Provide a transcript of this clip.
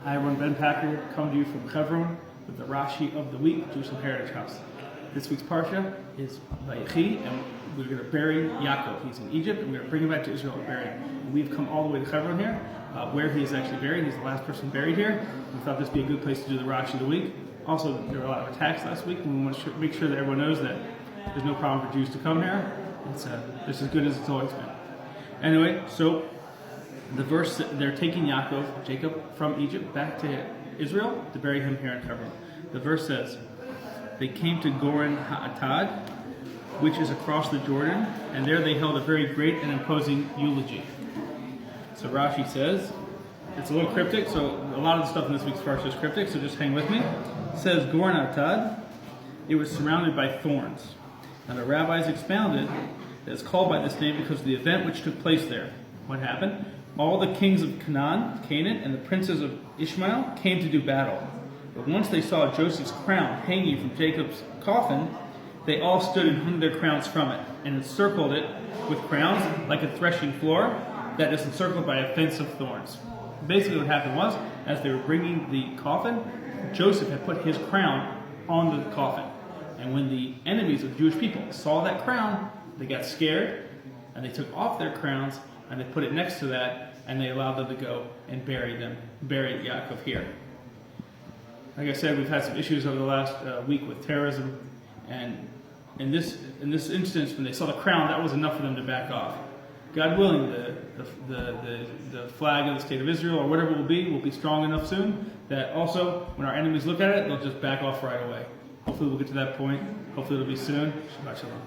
Hi everyone, Ben Packer coming to you from Hebron with the Rashi of the Week, Jewish Heritage House. This week's Parsha is Vayechi, and we're going to bury Yaakov. He's in Egypt, and we're going to bring him back to Israel and bury him. And we've come all the way to Hebron here, where he is actually buried. He's the last person buried here. We thought this would be a good place to do the Rashi of the Week. Also, there were a lot of attacks last week, and we want to make sure that everyone knows that there's no problem for Jews to come here. It's as good as it's always been. Anyway, so the verse, they're taking Yaakov, Jacob, from Egypt back to Israel to bury him here in Hebron. The verse says, they came to Goren Ha'atad, which is across the Jordan, and there they held a very great and imposing eulogy. So Rashi says, it's a little cryptic, so a lot of the stuff in this week's Parsha is cryptic, so just hang with me. It says, Goren Ha'atad, it was surrounded by thorns. And the rabbis expounded that it's called by this name because of the event which took place there. What happened? All the kings of Canaan, and the princes of Ishmael came to do battle. But once they saw Joseph's crown hanging from Jacob's coffin, they all stood and hung their crowns from it, and encircled it with crowns like a threshing floor that is encircled by a fence of thorns. Basically what happened was, as they were bringing the coffin, Joseph had put his crown on the coffin. And when the enemies of the Jewish people saw that crown, they got scared, and they took off their crowns, and they put it next to that, and they allowed them to go and bury Yaakov here. Like I said, we've had some issues over the last week with terrorism, and in this instance, when they saw the crown, that was enough for them to back off. God willing, the flag of the state of Israel, or whatever it will be strong enough soon, that also, when our enemies look at it, they'll just back off right away. Hopefully we'll get to that point. Hopefully it'll be soon. Shabbat shalom.